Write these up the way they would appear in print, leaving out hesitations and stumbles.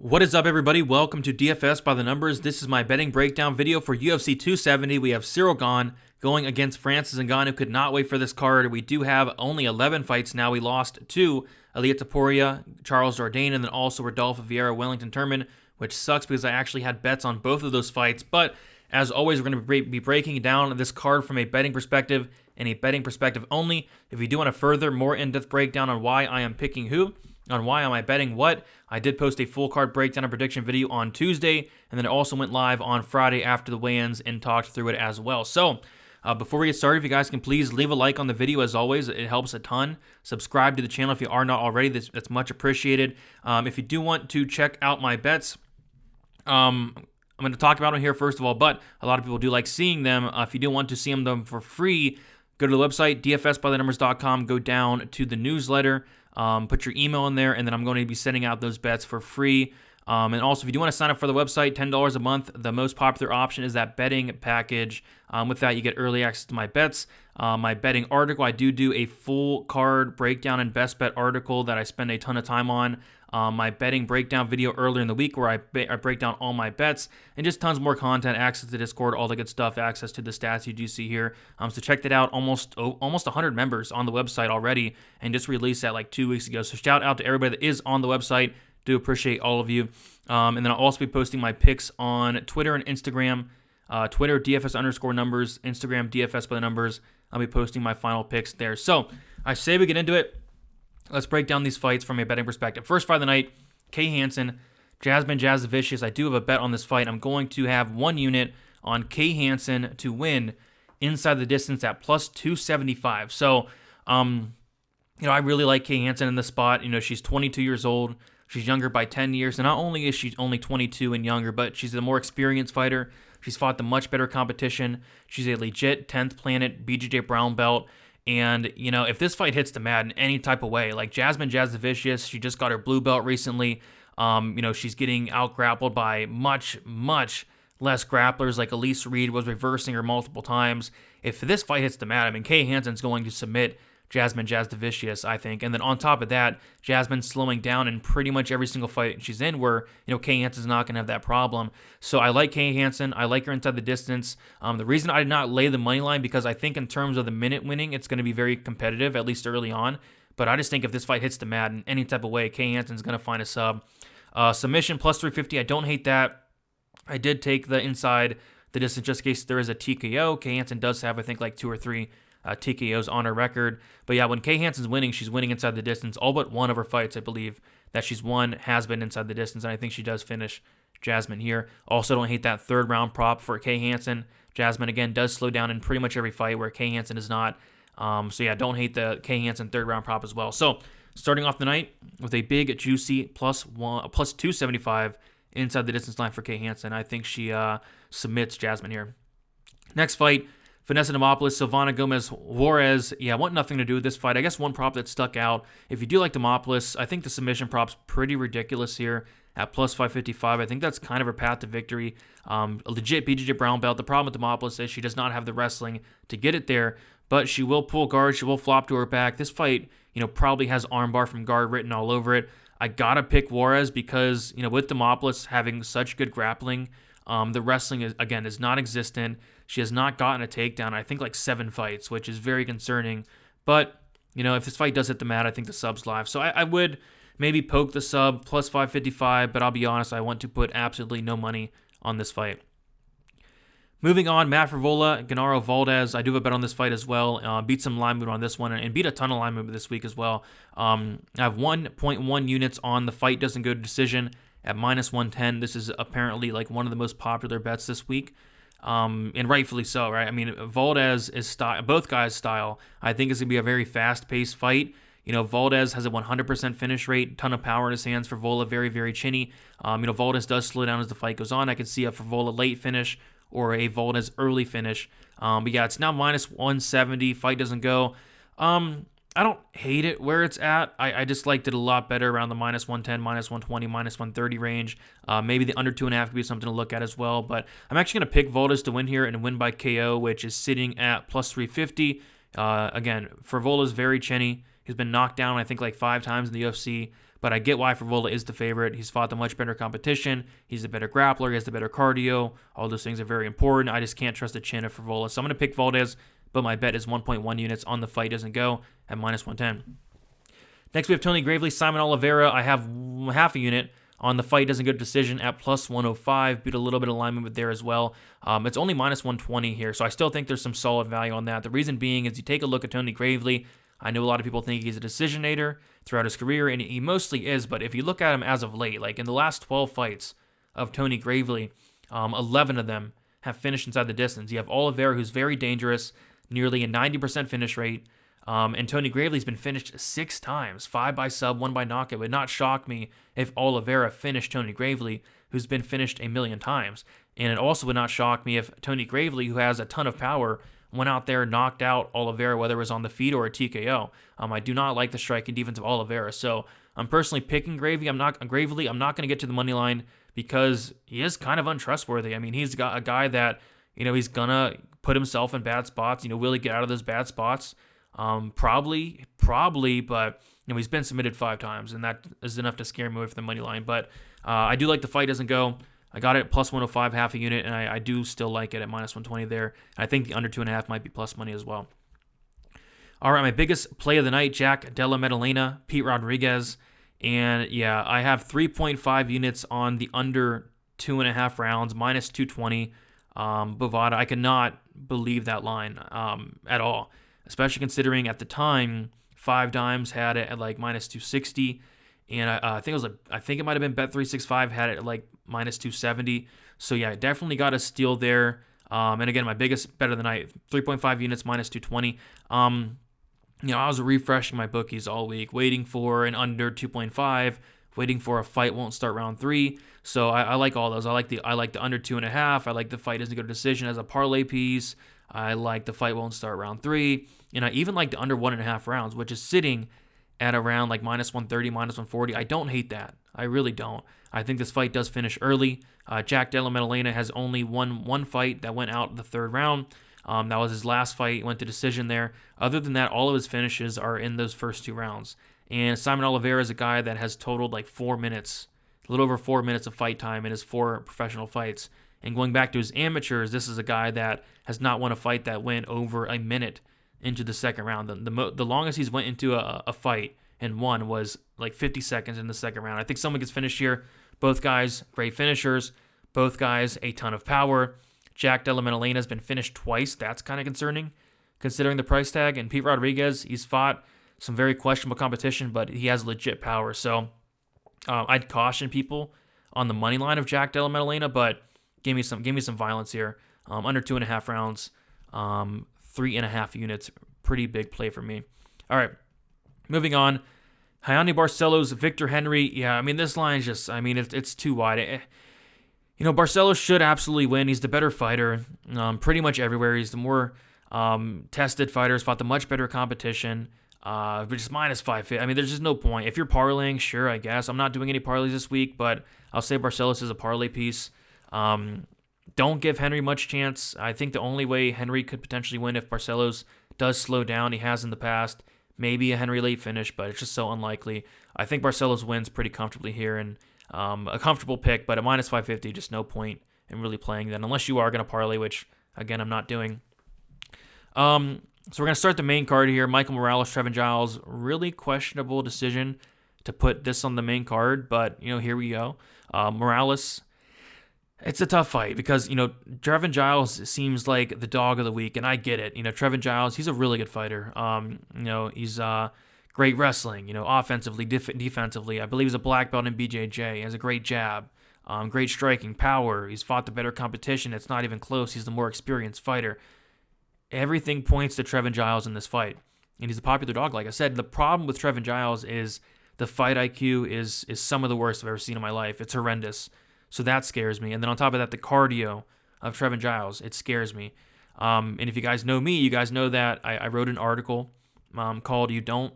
What is up, everybody? Welcome to DFS by the Numbers. This is my betting breakdown video for UFC 270. We have Cyril Gane going against Francis Ngannou. Could not wait for this card. We do have only 11 fights now. We lost to Ilia Topuria, Charles Jourdain, and then also Rodolfo Vieira, Wellington Turman, which sucks because I actually had bets on both of those fights. But as always, we're going to be breaking down this card from a betting perspective and a betting perspective only. If you do want a further, more in-depth breakdown on why I am picking who, on why am I betting what, I did post a full card breakdown and prediction video on Tuesday, and then it also went live on Friday after the weigh-ins and talked through it as well. So before we get started, if you guys can please leave a like on the video. As always, it helps a ton. Subscribe to the channel if you are not already. That's much appreciated. If you do want to check out my bets, I'm going to talk about them here first of all, but a lot of people do like seeing them. If you do want to see them for free, go to the website, dfsbythenumbers.com, go down to the newsletter, put your email in there, and then I'm going to be sending out those bets for free. And also, if you do want to sign up for the website, $10 a month, the most popular option is that betting package. With that, you get early access to my bets. My betting article, I do a full card breakdown and best bet article that I spend a ton of time on. My betting breakdown video earlier in the week where I break down all my bets, and just tons more content, access to Discord, all the good stuff, access to the stats you do see here. So check that out. Almost 100 members on the website already, and just released that like 2 weeks ago. So shout out to everybody that is on the website. Do appreciate all of you. And then I'll also be posting my picks on Twitter and Instagram. Twitter, DFS_numbers. Instagram, DFS by the numbers. I'll be posting my final picks there. So I say we get into it. Let's break down these fights from a betting perspective. First fight of the night, Kay Hansen, Jasmine Jasudavicius. I do have a bet on this fight. I'm going to have one unit on Kay Hansen to win inside the distance at plus 275. So, I really like Kay Hansen in this spot. She's 22 years old. She's younger by 10 years. And not only is she only 22 and younger, but she's a more experienced fighter. She's fought the much better competition. She's a legit 10th planet BJJ brown belt. And, if this fight hits the mat in any type of way, like Jasmine Jasudavicius, she just got her blue belt recently. She's getting out-grappled by much, much less grapplers. Like Elise Reed was reversing her multiple times. If this fight hits the mat, Kay Hansen's going to submit Jasmine Jasudavicius, I think. And then on top of that, Jasmine's slowing down in pretty much every single fight she's in where, Kay Hansen's not going to have that problem. So I like Kay Hansen. I like her inside the distance. The reason I did not lay the money line, because I think in terms of the minute winning, it's going to be very competitive, at least early on. But I just think if this fight hits the mat in any type of way, Kay Hansen's going to find a sub. Submission plus 350, I don't hate that. I did take the inside the distance just in case there is a TKO. Kay Hansen does have, I think, like 2 or 3 TKOs on her record. But yeah, when Kay Hansen's winning, she's winning inside the distance. All but one of her fights, I believe, that she's won has been inside the distance, and I think she does finish Jasmine here. Also, don't hate that third round prop for Kay Hansen. Jasmine, again, does slow down in pretty much every fight where Kay Hansen is not. So yeah, don't hate the Kay Hansen third round prop as well. So starting off the night with a big, juicy plus 275 inside the distance line for Kay Hansen. I think she submits Jasmine here. Next fight, Vanessa Demopoulos, Silvana Gomez Juarez. Yeah, want nothing to do with this fight. I guess one prop that stuck out. If you do like Demopoulos, I think the submission prop's pretty ridiculous here at plus 555. I think that's kind of her path to victory. A legit BJJ brown belt. The problem with Demopoulos is she does not have the wrestling to get it there, but she will pull guard. She will flop to her back. This fight, probably has armbar from guard written all over it. I gotta pick Juarez because, with Demopoulos having such good grappling, the wrestling is non-existent. She has not gotten a takedown, I think, like 7 fights, which is very concerning. But, if this fight does hit the mat, I think the sub's live. So I would maybe poke the sub plus 555, but I'll be honest, I want to put absolutely no money on this fight. Moving on, Matt Fravola, Gennaro, Valdez. I do have a bet on this fight as well. Beat some line movement on this one and beat a ton of line movement this week as well. I have 1.1 units on the fight doesn't go to decision at minus 110. This is apparently like one of the most popular bets this week. And rightfully so, right? Valdez is style, both guys' style. I think it's going to be a very fast-paced fight. Valdez has a 100% finish rate, ton of power in his hands. Fravola, very, very chinny. Valdez does slow down as the fight goes on. I can see a Fravola late finish or a Valdez early finish. But yeah, it's now minus 170. Fight doesn't go. I don't hate it where it's at. I just liked it a lot better around the minus 110, minus 120, minus 130 range. Maybe the under 2.5 could be something to look at as well. But I'm actually going to pick Valdez to win here and win by KO, which is sitting at plus 350. Again, Fravola's very chinny. He's been knocked down, I think, like 5 times in the UFC. but I get why Fravola is the favorite. He's fought the much better competition. He's a better grappler. He has the better cardio. All those things are very important. I just can't trust the chin of Fravola. So I'm going to pick Valdez, but my bet is 1.1 units on the fight doesn't go at minus 110. Next, we have Tony Gravely, Simon Oliveira. I have half a unit on the fight doesn't go to decision at plus 105. Beat a little bit of alignment with there as well. It's only minus 120 here, so I still think there's some solid value on that. The reason being is you take a look at Tony Gravely. I know a lot of people think he's a decisionator throughout his career, and he mostly is, but if you look at him as of late, like in the last 12 fights of Tony Gravely, 11 of them have finished inside the distance. You have Oliveira, who's very dangerous, nearly a 90% finish rate, and Tony Gravely's been finished 6 times, 5 by sub, 1 by knockout. It would not shock me if Oliveira finished Tony Gravely, who's been finished a million times. And it also would not shock me if Tony Gravely, who has a ton of power, went out there, knocked out Oliveira, whether it was on the feet or a TKO. I do not like the striking defense of Oliveira, so I'm personally picking Gravely. I'm not going to get to the money line because he is kind of untrustworthy. I mean, he's got a guy that, he's going to put himself in bad spots. Will he get out of those bad spots? Probably, but he's been submitted 5 times, and that is enough to scare me away from the money line. But I do like the fight doesn't go. I got it at plus 105, half a unit, and I do still like it at minus 120 there. I think the under 2.5 might be plus money as well. All right, my biggest play of the night, Jack Della Maddalena, Pete Rodriguez. And yeah, I have 3.5 units on the under 2.5 rounds, minus 220. Bovada, I cannot believe that line at all, especially considering at the time, 5 Dimes had it at like minus 260. And I think it might have been Bet365 had it at like minus 270. So yeah, definitely got a steal there. And again, my biggest bet of the night, 3.5 units minus 220. I was refreshing my bookies all week, waiting for an under 2.5, waiting for a fight won't start round 3. So I like all those. I like the under 2.5. I like the fight doesn't go to decision as a parlay piece. I like the fight won't start round 3. And I even like the under 1.5 rounds, which is sitting at around like minus 130, minus 140. I don't hate that. I really don't. I think this fight does finish early. Jack Della Maddalena has only won one fight that went out the 3rd round. That was his last fight. He went to decision there. Other than that, all of his finishes are in those first 2 rounds. And Simon Oliveira is a guy that has totaled like 4 minutes, a little over 4 minutes of fight time in his 4 professional fights. And going back to his amateurs, this is a guy that has not won a fight that went over a minute into the 2nd round. The longest he's went into a fight and won was like 50 seconds in the 2nd round. I think someone gets finished here. Both guys, great finishers. Both guys, a ton of power. Jack Della Maddalena has been finished twice. That's kind of concerning considering the price tag. And Pete Rodriguez, he's fought some very questionable competition, but he has legit power. So I'd caution people on the money line of Jack Della Maddalena, but give me some violence here. Under 2.5 rounds, 3.5 units, pretty big play for me. All right, moving on. Hyanni Barcelos, Victor Henry. Yeah, I mean, this line is just, it's too wide. Barcelos should absolutely win. He's the better fighter pretty much everywhere. He's the more tested fighter. He's fought the much better competition. But just minus 550. There's just no point. If you're parlaying, sure, I guess. I'm not doing any parlays this week, but I'll say Barcelos is a parlay piece. Don't give Henry much chance. I think the only way Henry could potentially win if Barcelos does slow down, he has in the past, maybe a Henry late finish, but it's just so unlikely. I think Barcelos wins pretty comfortably here, and a comfortable pick, but at minus 550, just no point in really playing that, unless you are going to parlay, which, again, I'm not doing. So we're going to start the main card here. Michael Morales, Trevin Giles, really questionable decision to put this on the main card, but, here we go. Morales, it's a tough fight because, Trevin Giles seems like the dog of the week, and I get it. Trevin Giles, he's a really good fighter. He's great wrestling, offensively, defensively. I believe he's a black belt in BJJ. He has a great jab, great striking power. He's fought the better competition. It's not even close. He's the more experienced fighter. Everything points to Trevin Giles in this fight, and he's a popular dog. Like I said, the problem with Trevin Giles is the fight IQ is some of the worst I've ever seen in my life. It's horrendous. So that scares me. And then on top of that, the cardio of Trevin Giles, it scares me. And if you guys know me, you guys know that I wrote an article called "You Don't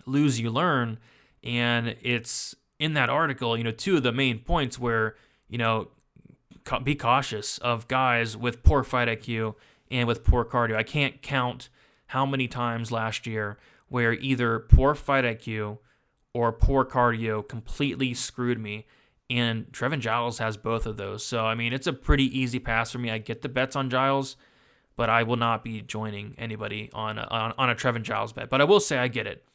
Lose, You Learn," and it's in that article, 2 of the main points where, be cautious of guys with poor fight IQ and with poor cardio. I can't count how many times last year where either poor fight IQ or poor cardio completely screwed me. And Trevin Giles has both of those. So, I mean, it's a pretty easy pass for me. I get the bets on Giles, but I will not be joining anybody on a Trevin Giles bet. But I will say I get it.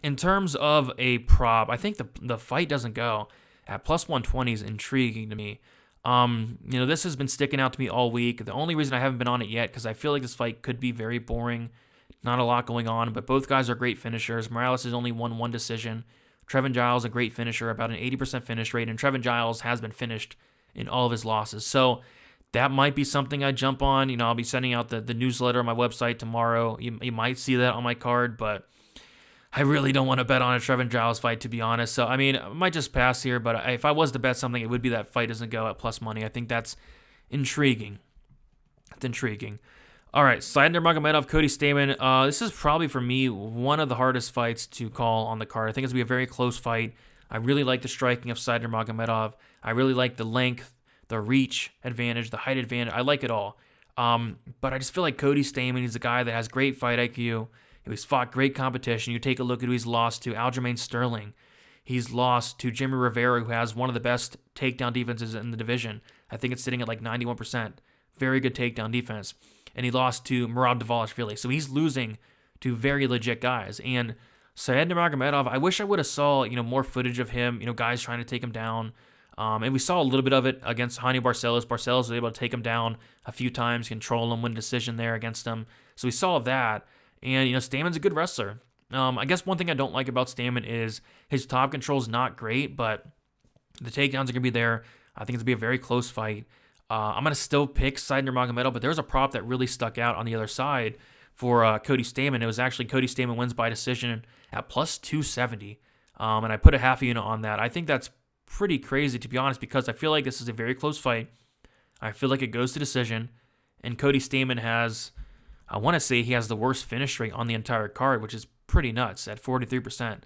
In terms of a prop, I think the fight doesn't go at plus 120 is intriguing to me. This has been sticking out to me all week. The only reason I haven't been on it yet because I feel like this fight could be very boring. Not a lot going on, but both guys are great finishers. Morales has only won one decision. Trevin Giles, a great finisher, about an 80% finish rate, and Trevin Giles has been finished in all of his losses. So that might be something I jump on. I'll be sending out the newsletter on my website tomorrow. You might see that on my card, but I really don't want to bet on a Trevin Giles fight, to be honest. So, I mean, I might just pass here, but if I was to bet something, it would be that fight doesn't go at plus money. I think that's intriguing. It's intriguing. All right, Saidner Magomedov, Cody Stamann. This is probably, for me, one of the hardest fights to call on the card. I think it's going to be a very close fight. I really like the striking of Saidner Magomedov. I really like the length, the reach advantage, the height advantage. I like it all. But I just feel like Cody Stamann, he's a guy that has great fight IQ. He's fought great competition. You take a look at who he's lost to: Aljamain Sterling. He's lost to Jimmy Rivera, who has one of the best takedown defenses in the division. I think it's sitting at like 91%. Very good takedown defense. And he lost to Murad Dvalishvili. So he's losing to very legit guys. And Saidner Magomedov, I wish I would have saw more footage of him, guys trying to take him down. And we saw a little bit of it against Hyanni Barcelos. Barcelos was able to take him down a few times, control him, win a decision there against him. So we saw that. And, Stamann's a good wrestler. I guess one thing I don't like about Stamann is his top control is not great, but the takedowns are going to be there. I think it's going to be a very close fight. I'm going to still pick Saidner Magomedov, but there's a prop that really stuck out on the other side for Cody Stamann. It was actually Cody Stamann wins by decision at plus 270, and I put a half unit on that. I think that's pretty crazy, to be honest, because I feel like this is a very close fight. I feel like it goes to decision, and Cody Stamann has, I want to say he has the worst finish rate on the entire card, which is pretty nuts at 43%.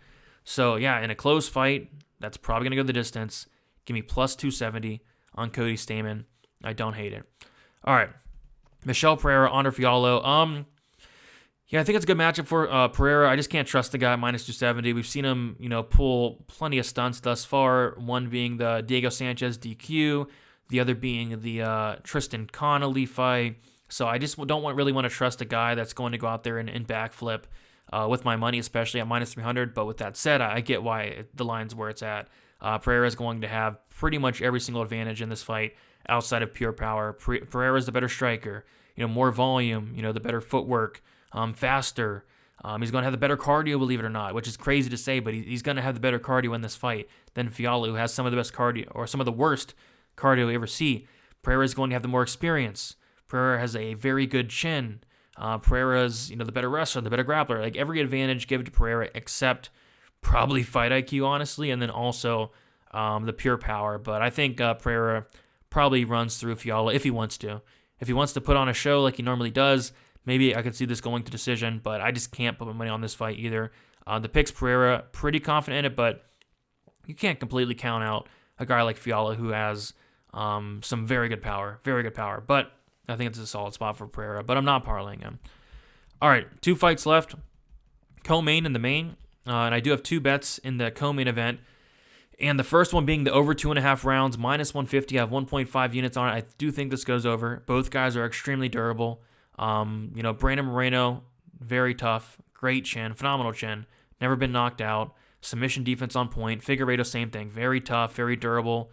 So, yeah, in a close fight, that's probably going to go the distance. Give me plus 270 on Cody Stamann. I don't hate it. All right. Michel Pereira, Andre Fialho. Yeah, I think it's a good matchup for Pereira. I just can't trust the guy at minus 270. We've seen him, pull plenty of stunts thus far. One being the Diego Sanchez DQ, the other being the Tristan Connolly fight. So I just really want to trust a guy that's going to go out there and backflip with my money, especially at minus 300. But with that said, I get why the line's where it's at. Pereira is going to have pretty much every single advantage in this fight outside of pure power. Pereira is the better striker, more volume, the better footwork, faster. He's going to have the better cardio, believe it or not, which is crazy to say, but he's going to have the better cardio in this fight than Fialho, who has some of the best cardio, or some of the worst cardio we ever see. Pereira is going to have the more experience. Pereira has a very good chin. Pereira's, the better wrestler, the better grappler. Like, every advantage given to Pereira except probably fight IQ, honestly, and then also the pure power. But I think Pereira probably runs through Fialho if he wants to. If he wants to put on a show like he normally does, maybe I could see this going to decision, but I just can't put my money on this fight either. The pick's Pereira, pretty confident in it, but you can't completely count out a guy like Fialho who has some very good power. But I think it's a solid spot for Pereira, but I'm not parlaying him. All right, 2 fights left. Co-main and the main. And I do have 2 bets in the co-main event. And the first one being the over 2.5 rounds, minus 150. I have 1.5 units on it. I do think this goes over. Both guys are extremely durable. Brandon Moreno, very tough. Great chin, phenomenal chin. Never been knocked out. Submission defense on point. Figueiredo, same thing. Very tough, very durable.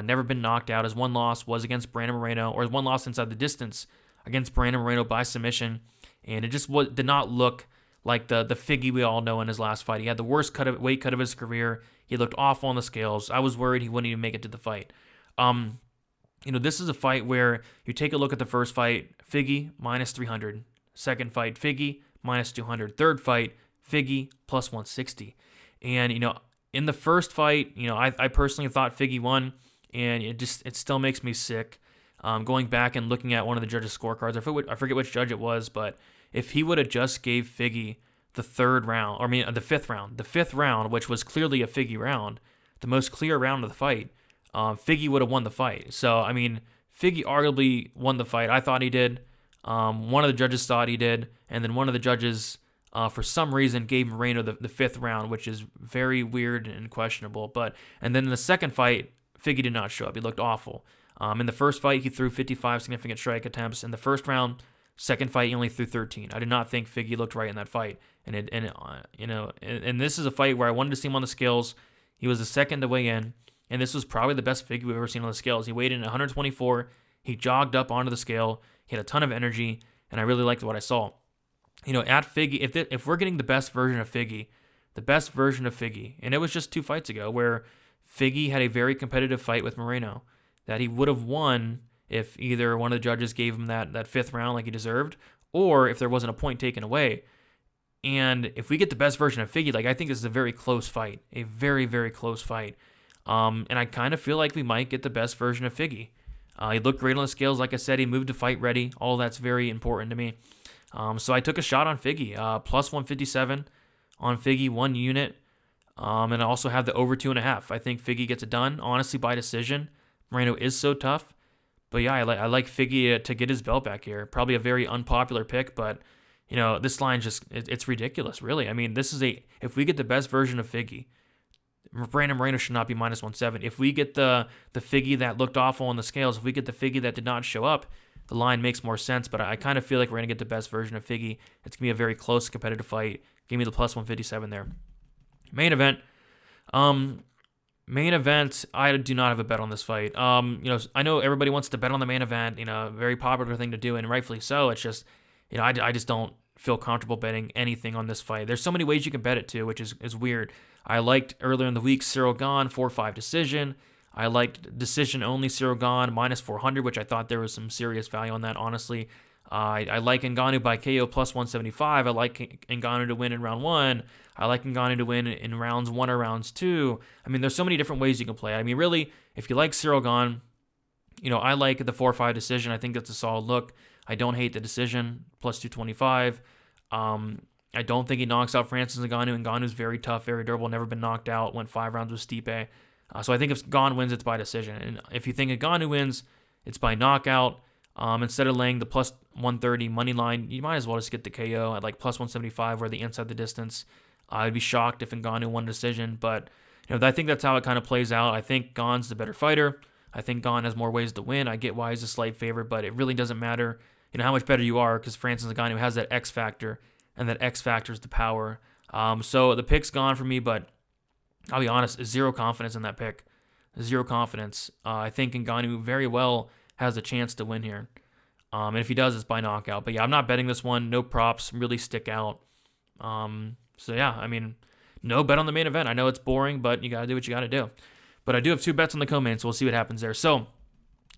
Never been knocked out. His one loss was against Brandon Moreno, or his one loss inside the distance against Brandon Moreno by submission. And it just did not look like the Figgy we all know in his last fight. He had the worst weight cut of his career. He looked awful on the scales. I was worried he wouldn't even make it to the fight. This is a fight where you take a look at the first fight, Figgy, minus 300. Second fight, Figgy, minus 200. Third fight, Figgy, plus 160. And, in the first fight, I personally thought Figgy won, and it still makes me sick. Going back and looking at one of the judges' scorecards, I forget which judge it was, but if he would have just gave Figgy the fifth round, which was clearly a Figgy round, the most clear round of the fight, Figgy would have won the fight. So, Figgy arguably won the fight. I thought he did. One of the judges thought he did, and then one of the judges for some reason gave Moreno the 5th round, which is very weird and questionable. And then in the second fight, Figgy did not show up. He looked awful. In the first fight, he threw 55 significant strike attempts. In the first round, second fight, he only threw 13. I did not think Figgy looked right in that fight. And this is a fight where I wanted to see him on the scales. He was the second to weigh in, and this was probably the best Figgy we've ever seen on the scales. He weighed in at 124. He jogged up onto the scale. He had a ton of energy, and I really liked what I saw. At Figgy, if we're getting the best version of Figgy, and it was just 2 fights ago where Figgy had a very competitive fight with Moreno that he would have won if either one of the judges gave him that 5th round like he deserved, or if there wasn't a point taken away. And if we get the best version of Figgy, I think this is a very close fight, a very, very close fight. And I kind of feel like we might get the best version of Figgy. He looked great on the scales, like I said. He moved to fight ready. All that's very important to me. So I took a shot on Figgy, plus 157 on Figgy, 1 unit. And I also have the over 2.5. I think Figgy gets it done, honestly, by decision. Moreno is so tough. But yeah, I like Figgy to get his belt back here. Probably a very unpopular pick, but this line it's ridiculous, really. I mean, if we get the best version of Figgy, Brandon Moreno should not be minus 170. If we get the Figgy that looked awful on the scales, if we get the Figgy that did not show up, the line makes more sense. But I kind of feel like we're going to get the best version of Figgy. It's going to be a very close, competitive fight. Give me the plus 157 there. Main event. I do not have a bet on this fight. I know everybody wants to bet on the main event, a very popular thing to do, and rightfully so. It's just, I just don't feel comfortable betting anything on this fight. There's so many ways you can bet it too, which is weird. I liked earlier in the week Cyril Gane 4-5 decision. I liked decision only Cyril Gane minus 400, which I thought there was some serious value on that, honestly. I like Ngannou by KO plus 175. I like Ngannou to win in round 1. I like Ngannou to win in rounds 1 or rounds 2. I mean, there's so many different ways you can play. I mean, really, if you like Cyril Gane, I like the 4-5 decision. I think that's a solid look. I don't hate the decision, plus 225. I don't think he knocks out Francis Ngannou. Ngannou's very tough, very durable, never been knocked out, went 5 rounds with Stipe. So I think if Gane wins, it's by decision. And if you think Ngannou wins, it's by knockout. Instead of laying the plus 130 money line, you might as well just get the KO at plus 175 where the inside the distance. I'd be shocked if Ngannou won decision, but I think that's how it kind of plays out. I think Gane's the better fighter. I think Gane has more ways to win. I get why he's a slight favorite, but it really doesn't matter how much better you are, because Francis Ngannou has that X factor, and that X factor is the power. So the pick's gone for me, but I'll be honest, zero confidence in that pick. Zero confidence. I think Ngannou very well has a chance to win here. And if he does, it's by knockout. But yeah, I'm not betting this one. No props really stick out. So yeah, I mean, no bet on the main event. I know it's boring, but you got to do what you got to do. But I do have 2 bets on the co-main, so we'll see what happens there. So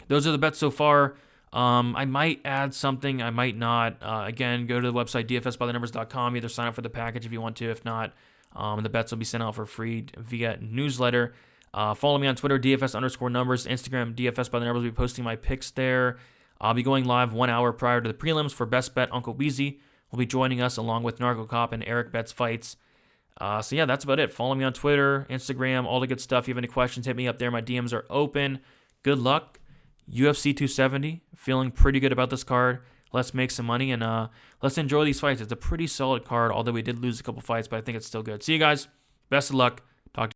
those are the bets so far. I might add something. I might not. Again, go to the website, dfsbythenumbers.com. Either sign up for the package if you want to. If not, the bets will be sent out for free via newsletter. Follow me on Twitter, DFS_numbers. Instagram, DFS by the numbers. I'll be posting my picks there. I'll be going live 1 hour prior to the prelims for Best Bet. Uncle Weezy will be joining us along with Narco Cop and Eric Betts Fights. So yeah, that's about it. Follow me on Twitter, Instagram, all the good stuff. If you have any questions, hit me up there. My DMs are open. Good luck. UFC 270. Feeling pretty good about this card. Let's make some money and let's enjoy these fights. It's a pretty solid card, although we did lose a couple fights, but I think it's still good. See you guys. Best of luck.